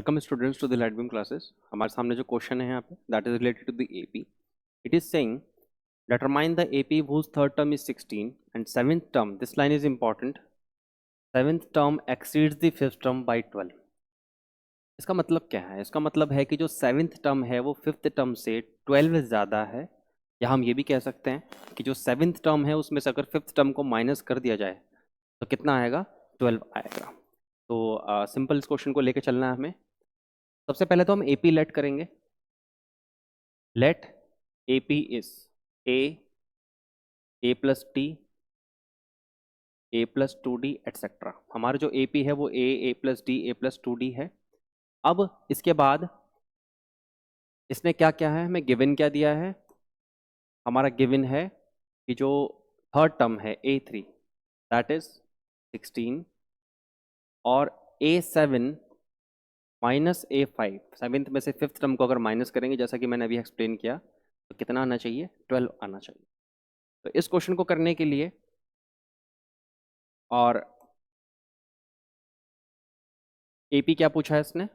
Welcome students to the Lightbeam classes. हमारे सामने जो क्वेश्चन है यहाँ पे that is related to the AP. It is saying determine the AP whose third term is 16 and seventh term, this line is important, seventh term exceeds the fifth term by 12। इसका मतलब क्या है? इसका मतलब है कि जो सेवेंथ टर्म है वो फिफ्थ टर्म से 12 ज़्यादा है, या हम ये भी कह सकते हैं कि जो सेवेंथ टर्म है उसमें से अगर फिफ्थ टर्म को माइनस कर दिया जाए तो कितना आएगा? 12 आएगा। तो सिंपल इस क्वेश्चन को लेके चलना है हमें। सबसे पहले तो हम एपी लेट करेंगे। Let AP is a plus d, a plus two d etcetera. हमारा जो एपी है वो a plus d, a plus two d है। अब इसके बाद इसने क्या क्या है, हमें गिवन क्या दिया है? हमारा गिवन है कि जो थर्ड टर्म है A3 दैट इज 16 और A7 माइनस A5, सेवेंथ में से फिफ्थ टर्म को अगर माइनस करेंगे जैसा कि मैंने अभी एक्सप्लेन किया तो कितना आना चाहिए? 12 आना चाहिए। तो इस क्वेश्चन को करने के लिए और एपी क्या पूछा है इसने,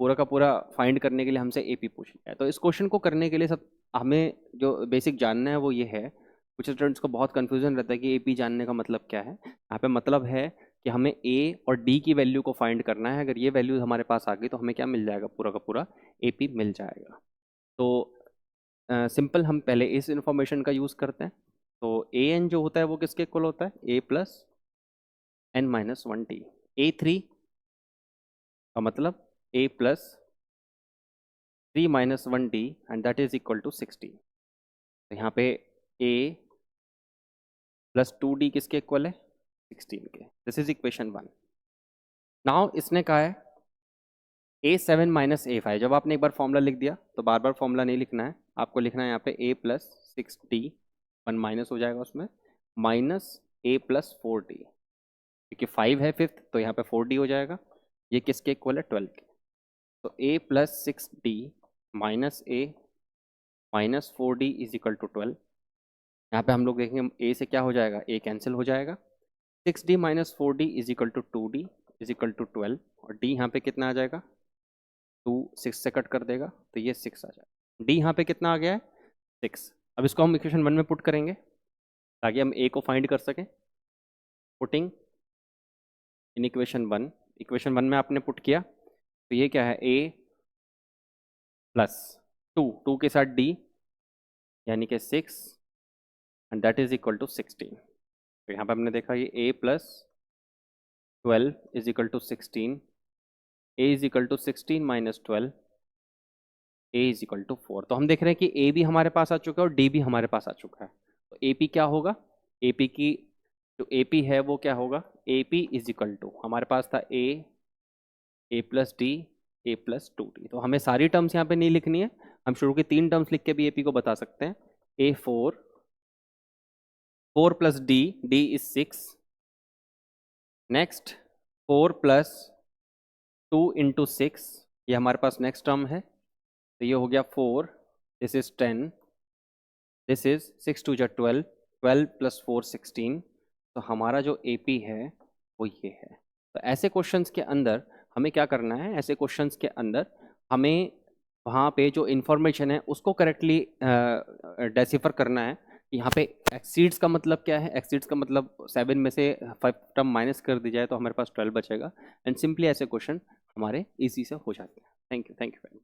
पूरा का पूरा फाइंड करने के लिए हमसे एपी पूछ लिया है। तो इस क्वेश्चन को करने के लिए सब हमें जो बेसिक जानना है वो ये है। कुछ स्टूडेंट्स को बहुत कंफ्यूजन रहता है कि एपी जानने का मतलब क्या है। यहाँ पे मतलब है कि हमें ए और डी की वैल्यू को फाइंड करना है। अगर ये वैल्यू हमारे पास आ गई तो हमें क्या मिल जाएगा? पूरा का पूरा एपी मिल जाएगा। तो सिंपल हम पहले इस इंफॉर्मेशन का यूज़ करते हैं। तो ए एन जो होता है वो किसके इक्वल होता है? A plus N minus one T. A3 का मतलब a plus 3 minus one D and that is equal to 16। तो यहाँ पे a प्लस टू डी किसके इक्वल है? 16 के। This is equation 1। नाउ इसने कहा है A7 माइनस A5। जब आपने एक बार फॉर्मूला लिख दिया तो बार बार फॉर्मूला नहीं लिखना है, आपको लिखना है यहाँ पे a प्लस 6d, 1 माइनस हो जाएगा उसमें, माइनस a प्लस 4d, क्योंकि 5 है फिफ्थ तो यहाँ पे 4d हो जाएगा। ये किसके इक्वल है? 12 के। तो a plus 6d minus a minus 4d is equal to 12। यहाँ पे हम लोग देखेंगे a से क्या हो जाएगा? a कैंसिल हो जाएगा। 6d minus 4d is equal to 2d is equal to 12, और d यहाँ पे कितना आ जाएगा? 2 6 से कट कर देगा तो ये 6 आ जाएगा। d यहाँ पे कितना आ गया है? 6। अब इसको हम इक्वेशन 1 में पुट करेंगे ताकि हम a को फाइंड कर सकें। पुटिंग इन इक्वेशन 1, इक्वेशन 1 में आपने पुट किया तो ये क्या है? a प्लस 2 के साथ d यानी कि 6 and that is equal to 16। तो यहाँ पे हमने देखा ये a plus 12 is equal to 16, a is equal to 16 minus 12, a is equal to 4। तो हम देख रहे हैं कि a भी हमारे पास आ चुका है और d भी हमारे पास आ चुका है। तो AP क्या होगा? AP की जो AP है वो क्या होगा? AP इज इक्वल टू, हमारे पास था a plus D, a plus 2d। तो हमें सारी टर्म्स यहाँ पे नहीं लिखनी है, हम शुरू की 3 टर्म्स लिख के भी AP को बता सकते हैं। A4 4 plus d, d is 6, next 4 plus 2 into 6, ये हमारे पास नेक्स्ट टर्म है। तो ये हो गया 4, this is 10, this is 6 two जा 12, 12 प्लस 4 16। तो हमारा जो AP है वो ये है। तो ऐसे क्वेश्चंस के अंदर हमें क्या करना है? ऐसे क्वेश्चंस के अंदर हमें वहाँ पे जो इन्फॉर्मेशन है उसको करेक्टली डेसिफर करना है। यहाँ पे एक्सीड्स का मतलब क्या है? एक्सीड्स का मतलब 7 में से 5 टर्म माइनस कर दी जाए तो हमारे पास 12 बचेगा। एंड सिंपली ऐसे क्वेश्चन हमारे इजी से हो जाते हैं। Thank you very much.